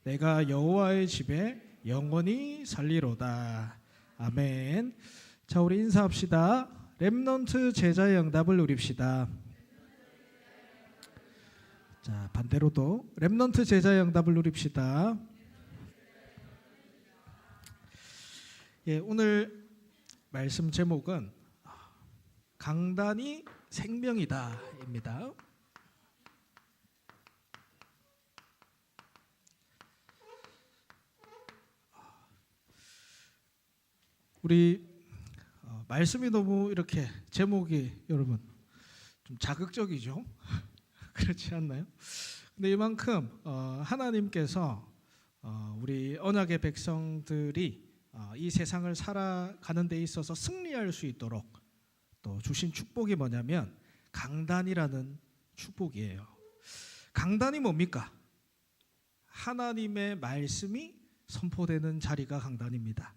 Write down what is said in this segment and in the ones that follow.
내가 여호와의 집에 영원히 살리로다. 아멘. 자, 우리 인사합시다. 렘넌트 제자의 응답을 누립시다. 자, 반대로도 렘넌트 제자의 응답을 누립시다. 예, 오늘 말씀 제목은 강단이 생명이다입니다. 우리 말씀이 너무 이렇게 제목이 여러분 좀 자극적이죠? 그렇지 않나요? 근데 이만큼 하나님께서 우리 언약의 백성들이 이 세상을 살아가는 데 있어서 승리할 수 있도록 또 주신 축복이 뭐냐면 강단이라는 축복이에요. 강단이 뭡니까? 하나님의 말씀이 선포되는 자리가 강단입니다.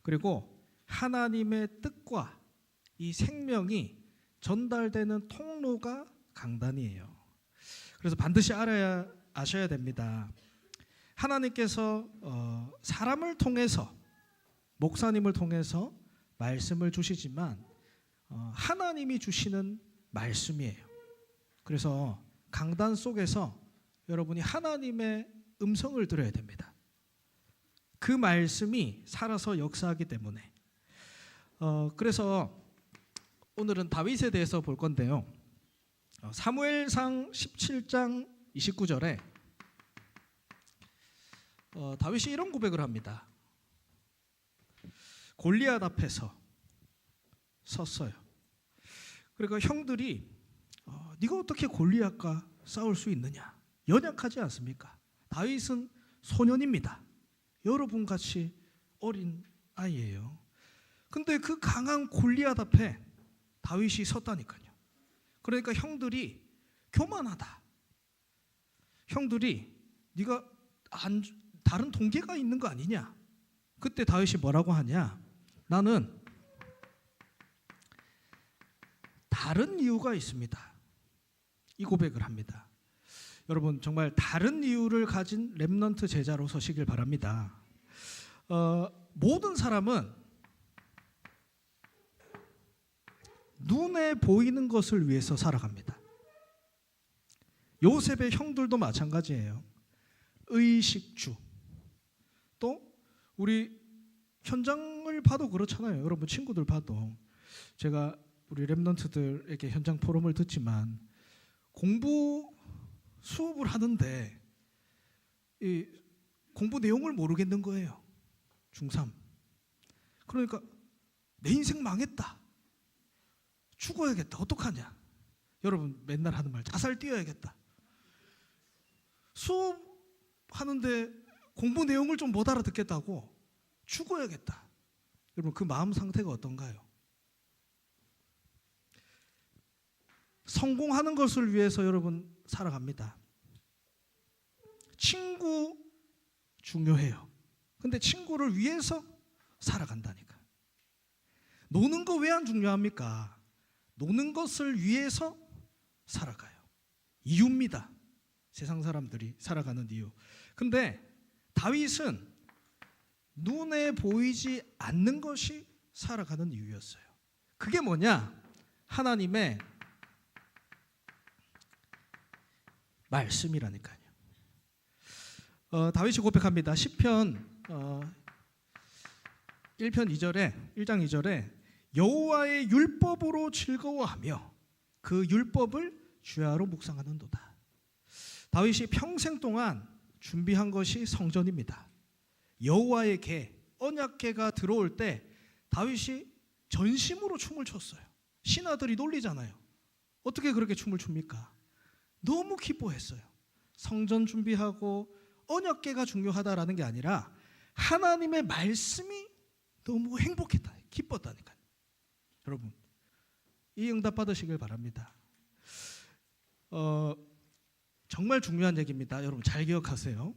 그리고 하나님의 뜻과 이 생명이 전달되는 통로가 강단이에요. 그래서 반드시 아셔야 됩니다. 하나님께서 사람을 통해서 목사님을 통해서 말씀을 주시지만 하나님이 주시는 말씀이에요. 그래서 강단 속에서 여러분이 하나님의 음성을 들어야 됩니다. 그 말씀이 살아서 역사하기 때문에 그래서 오늘은 다윗에 대해서 볼 건데요. 사무엘상 17장 29절에 다윗이 이런 고백을 합니다. 골리앗 앞에서 섰어요. 그러니까 형들이 네가 어떻게 골리앗과 싸울 수 있느냐? 연약하지 않습니까? 다윗은 소년입니다. 여러분 같이 어린 아이예요. 근데 그 강한 골리앗 앞에 다윗이 섰다니까요. 그러니까 형들이 교만하다. 형들이 네가 다른 동기가 있는 거 아니냐? 그때 다윗이 뭐라고 하냐? 나는 다른 이유가 있습니다. 이 고백을 합니다. 여러분 정말 다른 이유를 가진 렘넌트 제자로 서시길 바랍니다. 모든 사람은 눈에 보이는 것을 위해서 살아갑니다. 요셉의 형들도 마찬가지예요. 의식주. 또 우리 현장을 봐도 그렇잖아요. 여러분 친구들 봐도 제가 우리 렘넌트들에게 현장 포럼을 듣지만 수업을 하는데 이 공부 내용을 모르겠는 거예요. 중3. 그러니까 내 인생 망했다. 죽어야겠다. 어떡하냐? 여러분 맨날 하는 말 자살 뛰어야겠다. 수업하는데 공부 내용을 좀 못 알아듣겠다고 죽어야겠다. 여러분 그 마음 상태가 어떤가요? 성공하는 것을 위해서 여러분 살아갑니다. 친구 중요해요. 근데 친구를 위해서 살아간다니까. 노는 거 왜 안 중요합니까? 노는 것을 위해서 살아가요. 이유입니다. 세상 사람들이 살아가는 이유. 근데 다윗은 눈에 보이지 않는 것이 살아가는 이유였어요. 그게 뭐냐? 하나님의 말씀이라니까요. 다윗이 고백합니다. 시편 1편 2절에 1장 2절에 여호와의 율법으로 즐거워하며 그 율법을 주야로 묵상하는도다. 다윗이 평생 동안 준비한 것이 성전입니다. 여호와의 궤, 언약궤가 들어올 때 다윗이 전심으로 춤을 췄어요. 신하들이 놀리잖아요. 어떻게 그렇게 춤을 춥니까? 너무 기뻐했어요. 성전 준비하고 언약궤가 중요하다라는 게 아니라 하나님의 말씀이 너무 행복했다, 기뻤다니까요. 여러분 이 응답 받으시길 바랍니다. 정말 중요한 얘기입니다. 여러분 잘 기억하세요.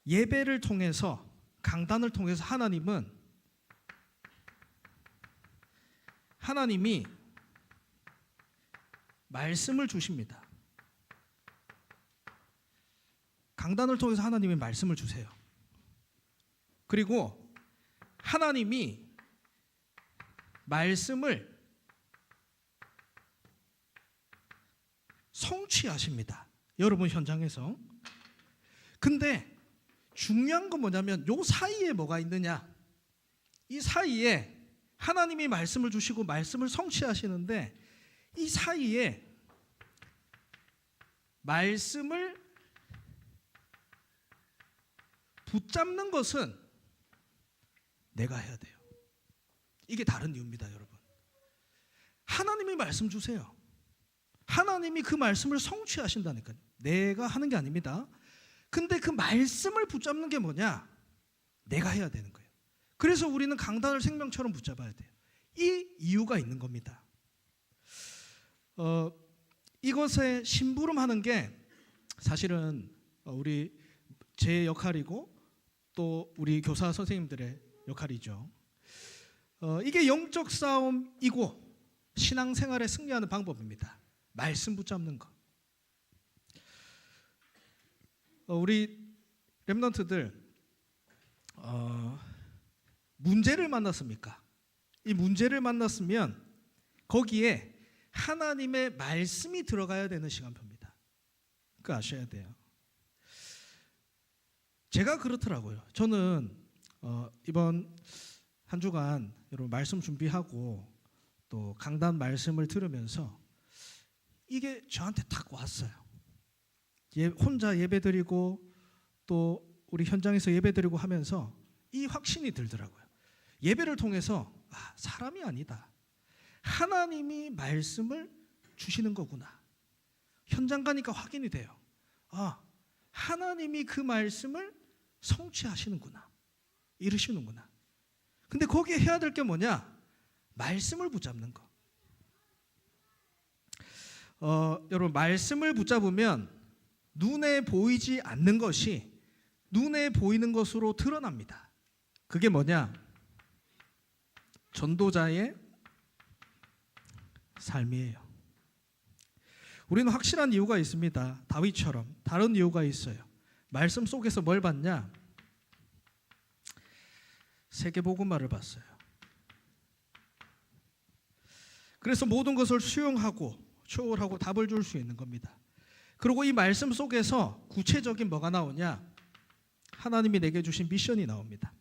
예배를 통해서 강단을 통해서 하나님이 말씀을 주십니다. 강단을 통해서 하나님의 말씀을 주세요. 그리고 하나님이 말씀을 성취하십니다. 여러분 현장에서. 근데 중요한 건 뭐냐면 요 사이에 뭐가 있느냐. 이 사이에 하나님이 말씀을 주시고 말씀을 성취하시는데 이 사이에 말씀을 붙잡는 것은 내가 해야 돼요. 이게 다른 이유입니다, 여러분. 하나님이 말씀 주세요. 하나님이 그 말씀을 성취하신다니까요. 내가 하는 게 아닙니다. 근데 그 말씀을 붙잡는 게 뭐냐? 내가 해야 되는 거예요. 그래서 우리는 강단을 생명처럼 붙잡아야 돼요. 이 이유가 있는 겁니다. 이것에 심부름하는 게 사실은 제 역할이고 또 우리 교사 선생님들의 역할이죠. 이게 영적 싸움이고 신앙생활에 승리하는 방법입니다. 말씀 붙잡는 거. 우리 렘넌트들 문제를 만났습니까? 이 문제를 만났으면 거기에 하나님의 말씀이 들어가야 되는 시간표입니다. 그거 아셔야 돼요. 제가 그렇더라고요. 저는 이번 한 주간 여러분 말씀 준비하고 또 강단 말씀을 들으면서 이게 저한테 딱 왔어요. 혼자 예배드리고 또 우리 현장에서 예배드리고 하면서 이 확신이 들더라고요. 예배를 통해서 사람이 아니다. 하나님이 말씀을 주시는 거구나. 현장 가니까 확인이 돼요. 하나님이 그 말씀을 성취하시는구나. 이루시는구나. 근데 거기에 해야 될 게 뭐냐? 말씀을 붙잡는 거. 여러분 말씀을 붙잡으면 눈에 보이지 않는 것이 눈에 보이는 것으로 드러납니다. 그게 뭐냐? 전도자의 삶이에요. 우리는 확실한 이유가 있습니다. 다윗처럼 다른 이유가 있어요. 말씀 속에서 뭘 봤냐? 세계복음화를 봤어요. 그래서 모든 것을 수용하고 초월하고 답을 줄 수 있는 겁니다. 그리고 이 말씀 속에서 구체적인 뭐가 나오냐? 하나님이 내게 주신 미션이 나옵니다.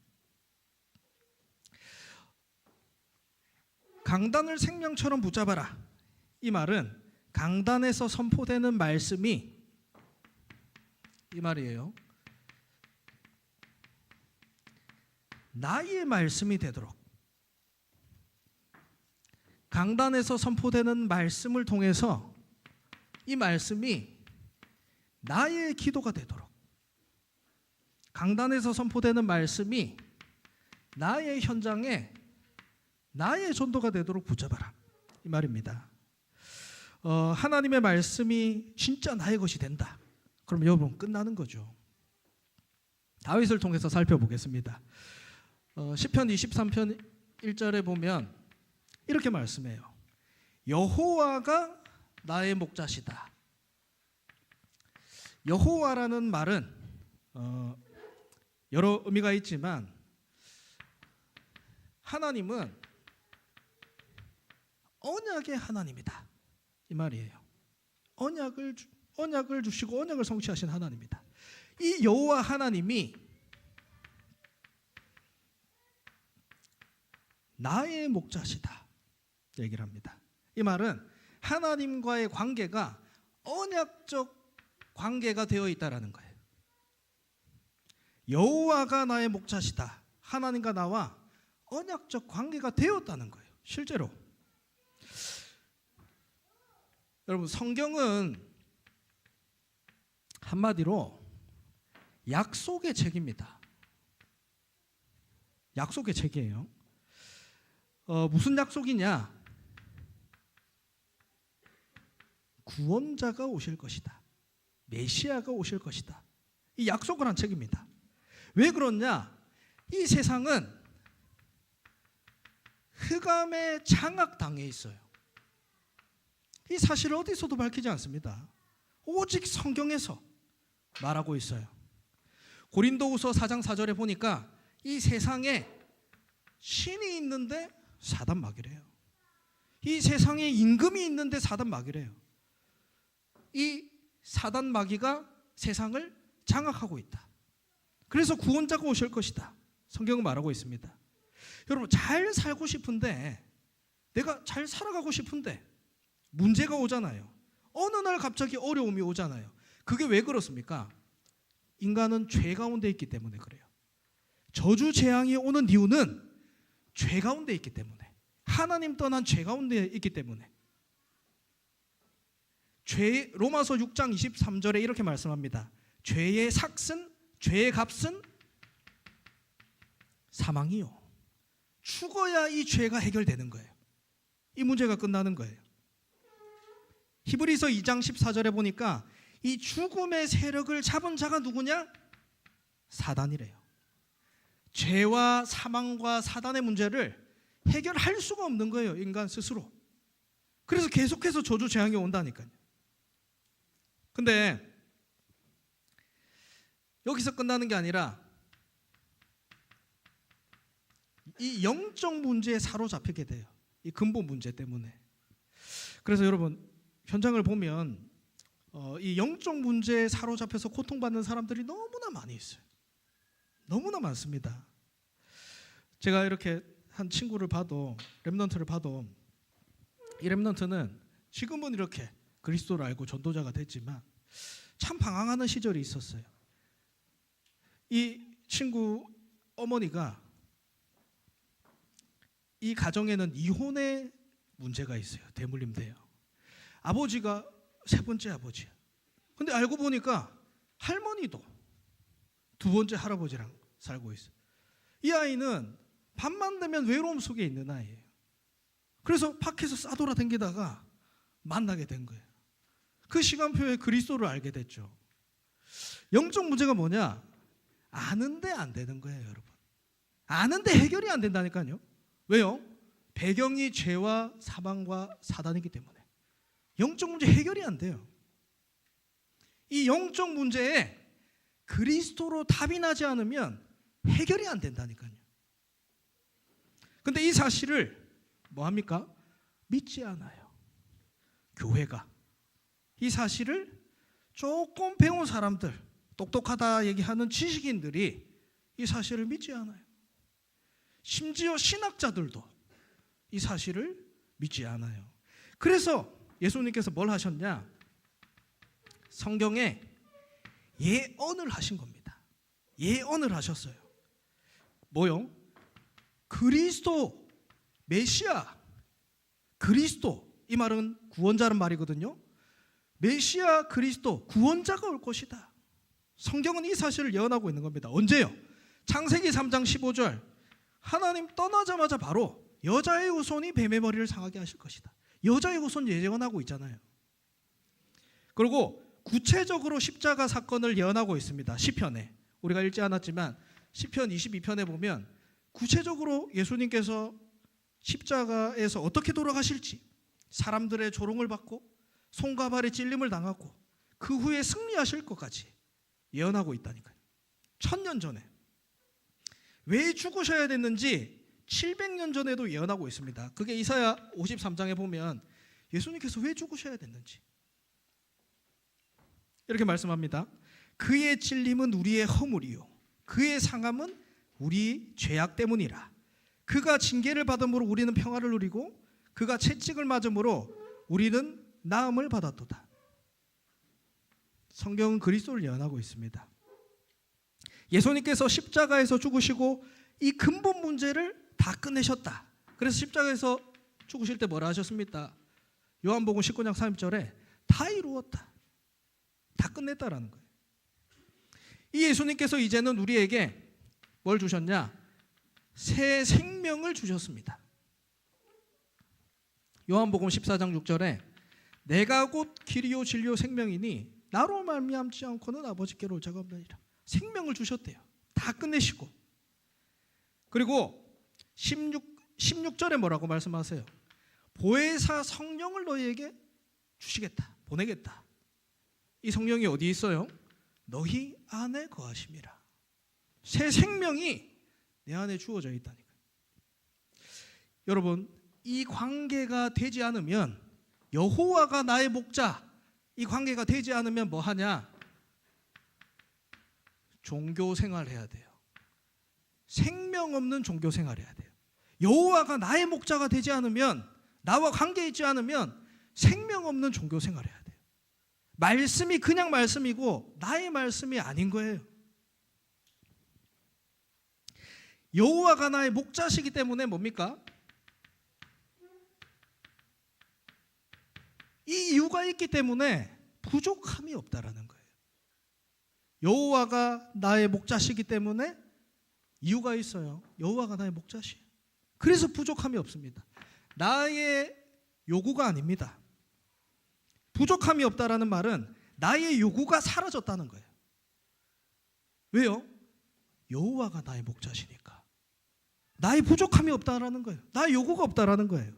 강단을 생명처럼 붙잡아라. 이 말은 강단에서 선포되는 말씀이 이 말이에요. 나의 말씀이 되도록 강단에서 선포되는 말씀을 통해서 이 말씀이 나의 기도가 되도록 강단에서 선포되는 말씀이 나의 현장에 나의 전도가 되도록 붙잡아라. 이 말입니다. 하나님의 말씀이 진짜 나의 것이 된다. 그럼 여러분 끝나는 거죠. 다윗을 통해서 살펴보겠습니다. 시편 23편 1절에 보면 이렇게 말씀해요. 여호와가 나의 목자시다. 여호와라는 말은 여러 의미가 있지만 하나님은 언약의 하나님이다. 이 말이에요. 언약을 주시고 언약을 성취하신 하나님이다. 이 여호와 하나님이 나의 목자시다. 얘기를 합니다. 이 말은 하나님과의 관계가 언약적 관계가 되어 있다라는 거예요. 여호와가 나의 목자시다. 하나님과 나와 언약적 관계가 되었다는 거예요. 실제로. 여러분 성경은 한마디로 약속의 책입니다. 약속의 책이에요. 무슨 약속이냐? 구원자가 오실 것이다. 메시아가 오실 것이다. 이 약속을 한 책입니다. 왜 그러냐? 이 세상은 흑암의 장악당해 있어요. 이 사실을 어디서도 밝히지 않습니다. 오직 성경에서 말하고 있어요. 고린도후서 4장 4절에 보니까 이 세상에 신이 있는데 사단 마귀래요. 이 세상에 임금이 있는데 사단 마귀래요. 이 사단 마귀가 세상을 장악하고 있다. 그래서 구원자가 오실 것이다. 성경은 말하고 있습니다. 여러분, 잘 살고 싶은데, 내가 잘 살아가고 싶은데 문제가 오잖아요. 어느 날 갑자기 어려움이 오잖아요. 그게 왜 그렇습니까? 인간은 죄 가운데 있기 때문에 그래요. 저주 재앙이 오는 이유는 죄 가운데 있기 때문에, 하나님 떠난 죄 가운데 있기 때문에. 로마서 6장 23절에 이렇게 말씀합니다. 죄의 삭은, 죄의 값은 사망이요. 죽어야 이 죄가 해결되는 거예요. 이 문제가 끝나는 거예요. 히브리서 2장 14절에 보니까 이 죽음의 세력을 잡은 자가 누구냐? 사단이래요. 죄와 사망과 사단의 문제를 해결할 수가 없는 거예요, 인간 스스로. 그래서 계속해서 저주 재앙이 온다니까요. 근데 여기서 끝나는 게 아니라 이 영적 문제에 사로잡히게 돼요. 이 근본 문제 때문에. 그래서 여러분, 현장을 보면 이 영적 문제에 사로잡혀서 고통받는 사람들이 너무나 많이 있어요. 너무나 많습니다. 제가 이렇게 한 친구를 봐도, 렘넌트를 봐도, 이 렘넌트는 지금은 이렇게 그리스도를 알고 전도자가 됐지만 참 방황하는 시절이 있었어요. 이 친구 어머니가, 이 가정에는 이혼의 문제가 있어요. 대물림돼요. 아버지가 세 번째 아버지야. 근데 알고 보니까 할머니도 두 번째 할아버지랑 살고 있어요. 이 아이는 밤만 되면 외로움 속에 있는 아이예요. 그래서 밖에서 싸돌아다니다가 만나게 된 거예요. 그 시간표에 그리스도를 알게 됐죠. 영적 문제가 뭐냐? 아는데 안 되는 거예요, 여러분. 아는데 해결이 안 된다니까요. 왜요? 배경이 죄와 사망과 사단이기 때문에. 영적 문제 해결이 안 돼요. 이 영적 문제에 그리스도로 답이 나지 않으면 해결이 안 된다니까요. 근데 이 사실을 뭐 합니까? 믿지 않아요. 교회가. 이 사실을 조금 배운 사람들, 똑똑하다 얘기하는 지식인들이 이 사실을 믿지 않아요. 심지어 신학자들도 이 사실을 믿지 않아요. 그래서 예수님께서 뭘 하셨냐? 성경에 예언을 하신 겁니다. 예언을 하셨어요. 뭐요? 그리스도, 메시아, 그리스도, 이 말은 구원자란 말이거든요. 메시아 그리스도, 구원자가 올 것이다. 성경은 이 사실을 예언하고 있는 겁니다. 언제요? 창세기 3장 15절, 하나님 떠나자마자 바로 여자의 후손이 뱀의 머리를 상하게 하실 것이다. 여자의 후손 예언하고 있잖아요. 그리고 구체적으로 십자가 사건을 예언하고 있습니다. 시편에. 우리가 읽지 않았지만 시편 22편에 보면 구체적으로 예수님께서 십자가에서 어떻게 돌아가실지, 사람들의 조롱을 받고 손과 발에 찔림을 당하고 그 후에 승리하실 것까지 예언하고 있다니까요. 1000년 전에. 왜 죽으셔야 됐는지 700년 전에도 예언하고 있습니다. 그게 이사야 53장에 보면 예수님께서 왜 죽으셔야 됐는지 이렇게 말씀합니다. 그의 찔림은 우리의 허물이요, 그의 상함은 우리 죄악 때문이라. 그가 징계를 받음으로 우리는 평화를 누리고 그가 채찍을 맞음으로 우리는 나음을 받았도다. 성경은 그리스도를 예언하고 있습니다. 예수님께서 십자가에서 죽으시고 이 근본 문제를 다 끝내셨다. 그래서 십자가에서 죽으실 때 뭐라 하셨습니까? 요한복음 19장 30절에 다 이루었다. 다 끝냈다라는 거예요. 이 예수님께서 이제는 우리에게 뭘 주셨냐? 새 생명을 주셨습니다. 요한복음 14장 6절에 내가 곧 길이요 진리요 생명이니 나로 말미암지 않고는 아버지께로 올 자가 없느니라. 생명을 주셨대요. 다 끝내시고. 그리고 16절에 뭐라고 말씀하세요? 보혜사 성령을 너희에게 주시겠다. 보내겠다. 이 성령이 어디 있어요? 너희 안에 거하심이라. 새 생명이 내 안에 주어져 있다니까요. 여러분, 이 관계가 되지 않으면, 여호와가 나의 목자, 이 관계가 되지 않으면 뭐 하냐? 종교 생활해야 돼요. 생명 없는 종교 생활해야 돼요. 여호와가 나의 목자가 되지 않으면, 나와 관계 있지 않으면 생명 없는 종교 생활해야 돼요. 말씀이 그냥 말씀이고 나의 말씀이 아닌 거예요. 여호와가 나의 목자시기 때문에 뭡니까? 이 이유가 있기 때문에 부족함이 없다라는 거예요. 여호와가 나의 목자시기 때문에 이유가 있어요. 여호와가 나의 목자시에요. 그래서 부족함이 없습니다. 나의 요구가 아닙니다. 부족함이 없다라는 말은 나의 요구가 사라졌다는 거예요. 왜요? 여호와가 나의 목자시니까. 나의 부족함이 없다라는 거예요. 나의 요구가 없다라는 거예요.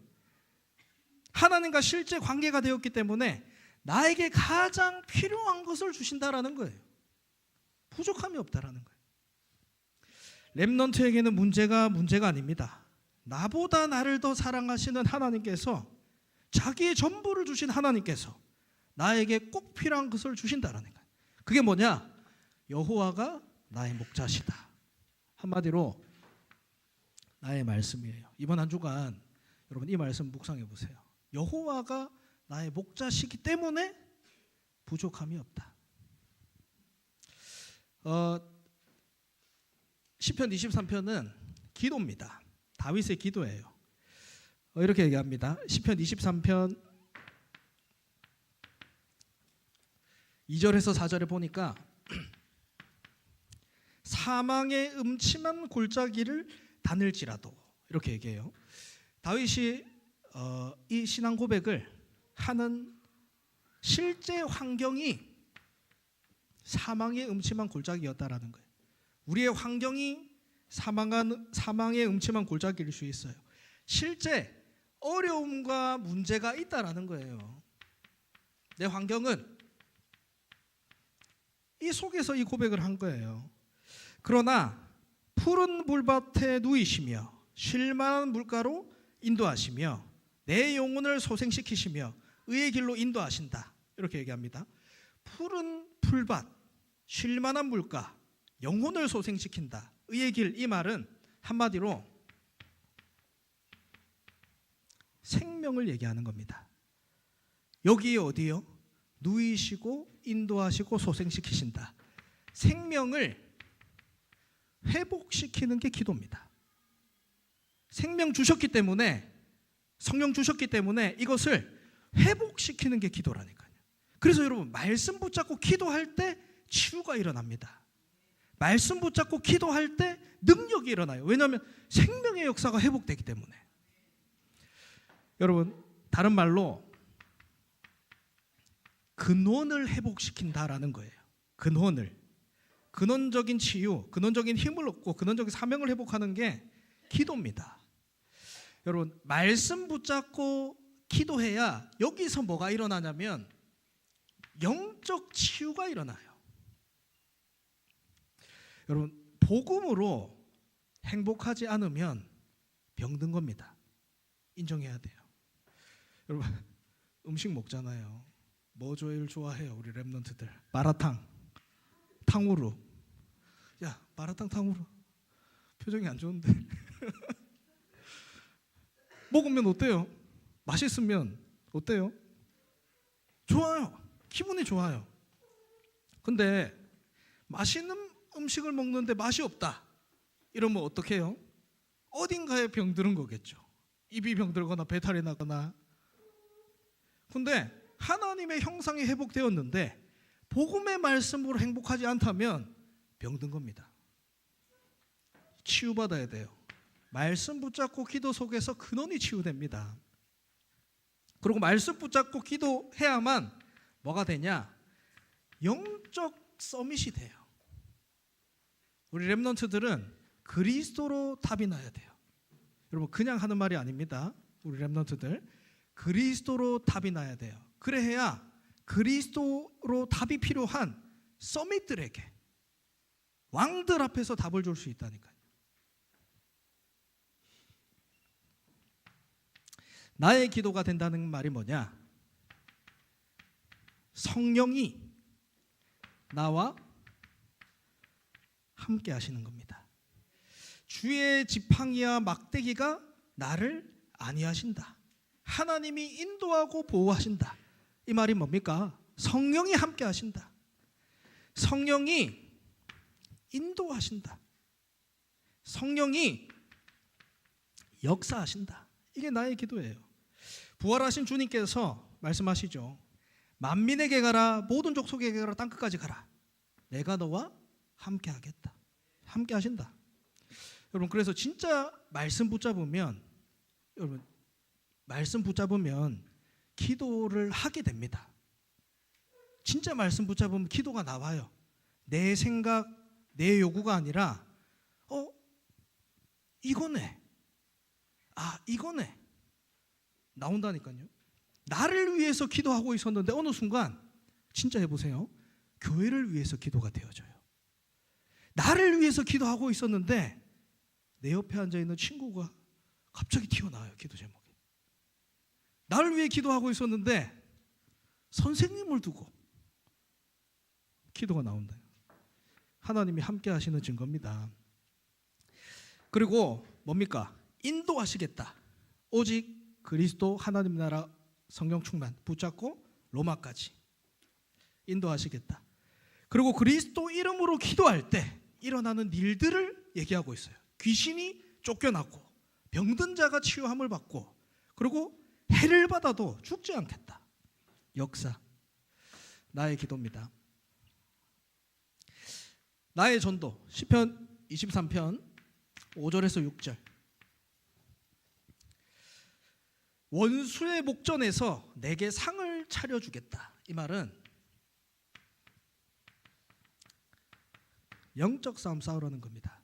하나님과 실제 관계가 되었기 때문에 나에게 가장 필요한 것을 주신다라는 거예요. 부족함이 없다라는 거예요. 렘넌트에게는 문제가 아닙니다. 나보다 나를 더 사랑하시는 하나님께서, 자기의 전부를 주신 하나님께서 나에게 꼭 필요한 것을 주신다라는 거예요. 그게 뭐냐? 여호와가 나의 목자시다. 한마디로 나의 말씀이에요. 이번 한 주간 여러분 이 말씀 묵상해 보세요. 여호와가 나의 목자시기 때문에 부족함이 없다. 시편 23편은 기도입니다. 다윗의 기도예요. 이렇게 얘기합니다. 시편 23편 2절에서 4절에 보니까 사망의 음침한 골짜기를 다닐지라도, 이렇게 얘기해요. 다윗이 이 신앙 고백을 하는 실제 환경이 사망의 음침한 골짜기였다라는 거예요. 우리의 환경이 사망의 음침한 골짜기일 수 있어요. 실제 어려움과 문제가 있다라는 거예요. 내 환경은 이 속에서 이 고백을 한 거예요. 그러나 푸른 물밭에 누이시며 쉴만한 물가로 인도하시며 내 영혼을 소생시키시며 의의 길로 인도하신다. 이렇게 얘기합니다. 푸른 풀밭, 쉴만한 물가, 영혼을 소생시킨다. 의의 길, 이 말은 한마디로 생명을 얘기하는 겁니다. 여기 어디요? 누이시고 인도하시고 소생시키신다. 생명을 회복시키는 게 기도입니다. 생명 주셨기 때문에, 성령 주셨기 때문에 이것을 회복시키는 게 기도라니까요. 그래서 여러분, 말씀 붙잡고 기도할 때 치유가 일어납니다. 말씀 붙잡고 기도할 때 능력이 일어나요. 왜냐하면 생명의 역사가 회복되기 때문에. 여러분, 다른 말로 근원을 회복시킨다라는 거예요. 근원적인 치유, 근원적인 힘을 얻고 근원적인 사명을 회복하는 게 기도입니다. 여러분, 말씀 붙잡고 기도해야 여기서 뭐가 일어나냐면 영적 치유가 일어나요. 여러분, 복음으로 행복하지 않으면 병든 겁니다. 인정해야 돼요. 여러분, 음식 먹잖아요. 뭐 제일 좋아해요? 우리 랩런트들. 마라탕, 탕후루. 야, 마라탕, 탕후루. 표정이 안 좋은데. 먹으면 어때요? 맛있으면 어때요? 좋아요. 기분이 좋아요. 근데 맛있는 음식을 먹는데 맛이 없다. 이러면 어떻게 해요? 어딘가에 병드는 거겠죠. 입이 병들거나 배탈이 나거나. 근데 하나님의 형상이 회복되었는데 복음의 말씀으로 행복하지 않다면 병든 겁니다. 치유받아야 돼요. 말씀 붙잡고 기도 속에서 근원이 치유됩니다. 그리고 말씀 붙잡고 기도해야만 뭐가 되냐? 영적 서밋이 돼요. 우리 렘넌트들은 그리스도로 답이 나야 돼요. 여러분, 그냥 하는 말이 아닙니다. 우리 렘넌트들 그리스도로 답이 나야 돼요. 그래야 그리스도로 답이 필요한 서밋들에게, 왕들 앞에서 답을 줄 수 있다니까요. 나의 기도가 된다는 말이 뭐냐? 성령이 나와 함께 하시는 겁니다. 주의 지팡이와 막대기가 나를 안위하신다. 하나님이 인도하고 보호하신다. 이 말이 뭡니까? 성령이 함께 하신다. 성령이 인도하신다. 성령이 역사하신다. 이게 나의 기도예요. 부활하신 주님께서 말씀하시죠. 만민에게 가라, 모든 족속에게 가라, 땅끝까지 가라. 내가 너와 함께 하겠다. 함께 하신다. 여러분, 그래서 진짜 말씀 붙잡으면, 여러분 말씀 붙잡으면 기도를 하게 됩니다. 진짜 말씀 붙잡으면 기도가 나와요. 내 생각, 내 요구가 아니라 이거네. 이거네. 나온다니까요. 나를 위해서 기도하고 있었는데 어느 순간 진짜 해보세요. 교회를 위해서 기도가 되어져요. 나를 위해서 기도하고 있었는데 내 옆에 앉아있는 친구가 갑자기 튀어나와요. 기도 제목이. 나를 위해 기도하고 있었는데 선생님을 두고 기도가 나온다. 하나님이 함께 하시는 증거입니다. 그리고 뭡니까? 인도하시겠다. 오직 그리스도 하나님 나라 성령 충만 붙잡고 로마까지 인도하시겠다. 그리고 그리스도 이름으로 기도할 때 일어나는 일들을 얘기하고 있어요. 귀신이 쫓겨났고 병든 자가 치유함을 받고 그리고 해를 받아도 죽지 않겠다. 역사. 나의 기도입니다. 나의 전도 시편 23편 5절에서 6절. 원수의 목전에서 내게 상을 차려주겠다. 이 말은 영적 싸움 싸우라는 겁니다.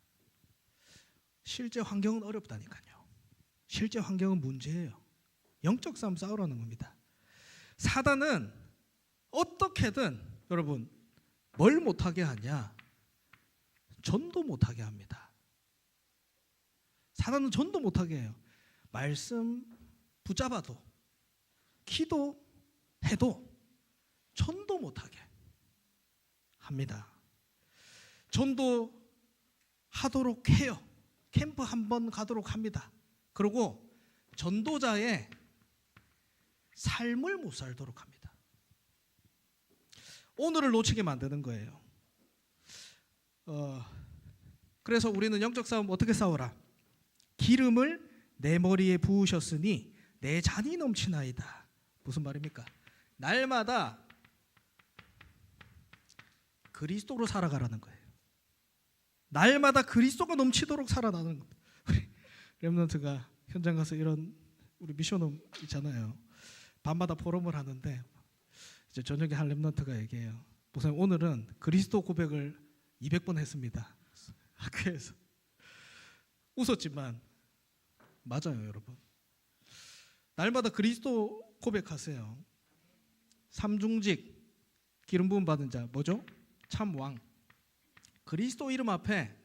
실제 환경은 어렵다니까요. 실제 환경은 문제예요. 영적 싸움 싸우라는 겁니다. 사단은 어떻게든 여러분 뭘 못하게 하냐? 전도 못하게 합니다. 사단은 전도 못하게 해요. 말씀 붙잡아도 기도해도 전도 못하게 합니다. 전도하도록 해요. 캠프 한번 가도록 합니다. 그리고 전도자의 삶을 못 살도록 합니다. 오늘을 놓치게 만드는 거예요. 그래서 우리는 영적 싸움 어떻게 싸워라? 기름을 내 머리에 부으셨으니 내 잔이 넘치나이다. 무슨 말입니까? 날마다 그리스도로 살아가라는 거예요. 날마다 그리스도가 넘치도록 살아나는 겁니다. 우리 렘넌트가 현장 가서 이런 우리 미션홈 있잖아요. 밤마다 포럼을 하는데 이제 저녁에 한 렘넌트가 얘기해요. 목사님 오늘은 그리스도 고백을 200번 했습니다. 학교에서 웃었지만 맞아요, 여러분. 날마다 그리스도 고백하세요. 삼중직 기름 부음 받은 자 뭐죠? 참 왕. 그리스도 이름 앞에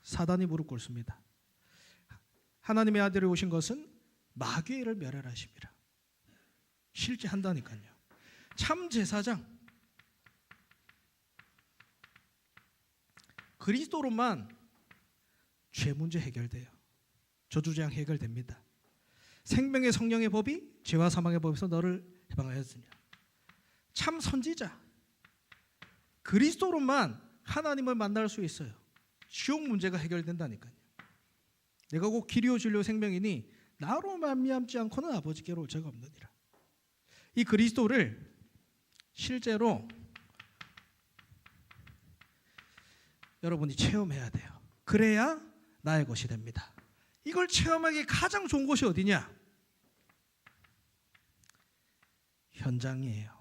사단이 무릎 꿇습니다. 하나님의 아들이 오신 것은 마귀를 멸하심이라. 실제 한다니까요. 참 제사장 그리스도로만 죄 문제 해결돼요. 저주재앙 해결됩니다. 생명의 성령의 법이 죄와 사망의 법에서 너를 해방하였으니. 참 선지자 그리스도로만 하나님을 만날 수 있어요. 지옥 문제가 해결된다니까요. 내가 곧 길이요 진리요 생명이니 나로 말미암지 않고는 아버지께로 올 자가 없느니라. 이 그리스도를 실제로 여러분이 체험해야 돼요. 그래야 나의 것이 됩니다. 이걸 체험하기 가장 좋은 곳이 어디냐? 현장이에요.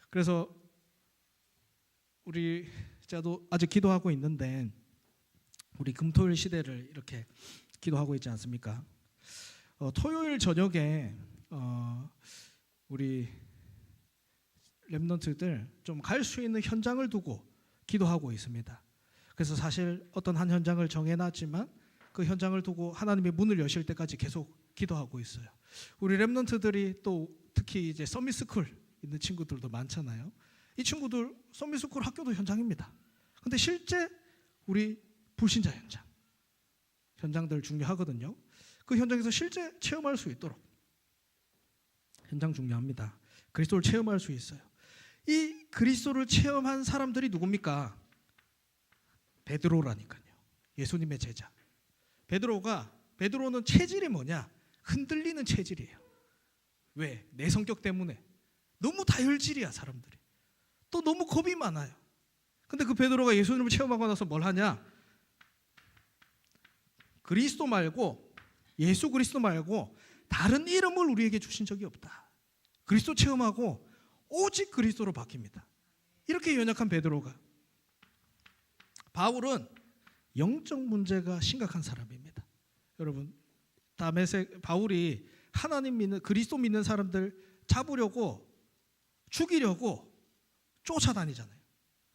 그래서 우리 저도 아직 기도하고 있는데 우리 금토일 시대를 이렇게 기도하고 있지 않습니까? 토요일 저녁에 우리 렘넌트들 좀 갈 수 있는 현장을 두고 기도하고 있습니다. 그래서 사실 어떤 한 현장을 정해놨지만 그 현장을 두고 하나님의 문을 여실 때까지 계속 기도하고 있어요. 우리 렘넌트들이 또 특히 이제 서밋스쿨 있는 친구들도 많잖아요. 이 친구들 서밋스쿨 학교도 현장입니다. 근데 실제 우리 불신자 현장들 중요하거든요. 그 현장에서 실제 체험할 수 있도록 현장 중요합니다. 그리스도를 체험할 수 있어요. 이 그리스도를 체험한 사람들이 누굽니까? 베드로라니까요. 예수님의 제자. 베드로는 체질이 뭐냐? 흔들리는 체질이에요. 왜? 내 성격 때문에. 너무 다혈질이야, 사람들이. 또 너무 겁이 많아요. 근데 그 베드로가 예수님을 체험하고 나서 뭘 하냐? 그리스도 말고, 예수 그리스도 말고 다른 이름을 우리에게 주신 적이 없다. 그리스도 체험하고 오직 그리스도로 바뀝니다. 이렇게 연약한 베드로가. 바울은 영적 문제가 심각한 사람입니다. 여러분, 바울이 하나님 믿는, 그리스도 믿는 사람들 잡으려고, 죽이려고 쫓아다니잖아요.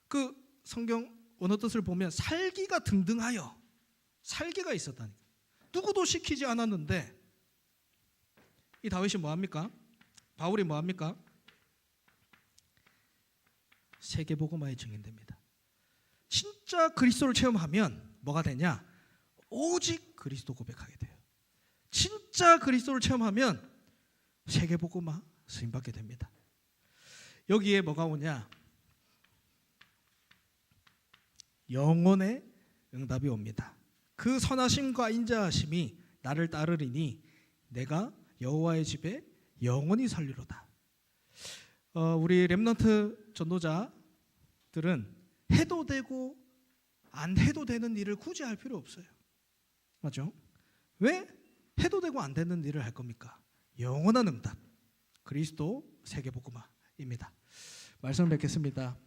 그 성경 원어 뜻을 보면 살기가 등등하여, 살기가 있었다니까. 누구도 시키지 않았는데 이 다윗이 뭐합니까? 바울이 뭐합니까? 세계복음화에 증인됩니다. 진짜 그리스도를 체험하면 뭐가 되냐? 오직 그리스도 고백하게 돼요. 진짜 그리스도를 체험하면 세계복음화 쓰임받게 됩니다. 여기에 뭐가 오냐? 영원의 응답이 옵니다. 그 선하심과 인자하심이 나를 따르리니 내가 여호와의 집에 영원히 살리로다. 우리 렘넌트 전도자들은 해도 되고 안 해도 되는 일을 굳이 할 필요 없어요. 맞죠? 왜 해도 되고 안 되는 일을 할 겁니까? 영원한 응답, 그리스도 세계복음화입니다. 말씀을 뵙겠습니다.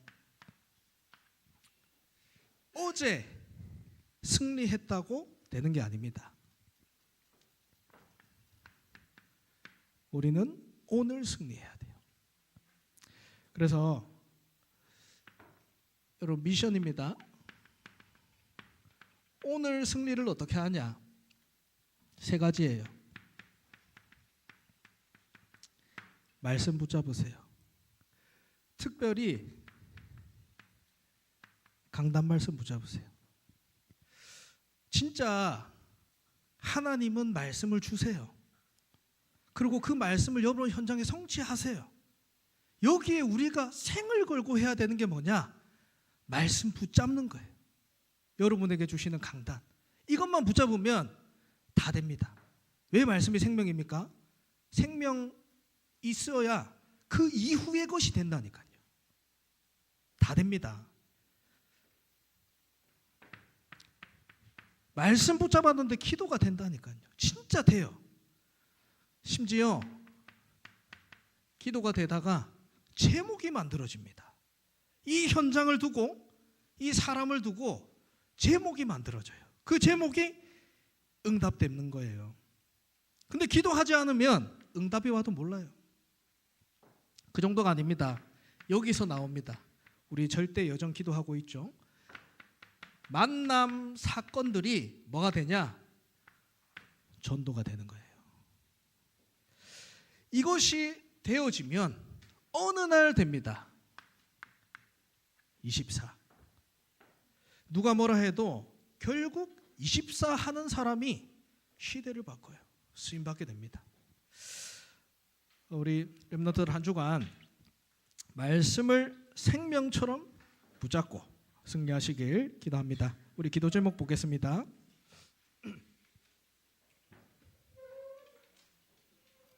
어제 승리했다고 되는 게 아닙니다. 우리는 오늘 승리해야 돼요. 그래서 여러분, 미션입니다. 오늘 승리를 어떻게 하냐? 3가지예요. 말씀 붙잡으세요. 특별히 강단 말씀 붙잡으세요. 진짜 하나님은 말씀을 주세요. 그리고 그 말씀을 여러분 현장에 성취하세요. 여기에 우리가 생을 걸고 해야 되는 게 뭐냐? 말씀 붙잡는 거예요. 여러분에게 주시는 강단, 이것만 붙잡으면 다 됩니다. 왜 말씀이 생명입니까? 생명 있어야 그 이후의 것이 된다니까요. 다 됩니다. 말씀 붙잡았는데 기도가 된다니까요. 진짜 돼요. 심지어 기도가 되다가 제목이 만들어집니다. 이 현장을 두고, 이 사람을 두고 제목이 만들어져요. 그 제목이 응답되는 거예요. 근데 기도하지 않으면 응답이 와도 몰라요. 그 정도가 아닙니다. 여기서 나옵니다. 우리 절대 여정 기도하고 있죠. 만남 사건들이 뭐가 되냐? 전도가 되는 거예요. 이것이 되어지면 어느 날 됩니다. 24. 누가 뭐라 해도 결국 24 하는 사람이 시대를 바꿔요. 쓰임받게 됩니다. 우리 렘넌트들 한 주간 말씀을 생명처럼 붙잡고 승리하시길 기도합니다. 우리 기도 제목 보겠습니다.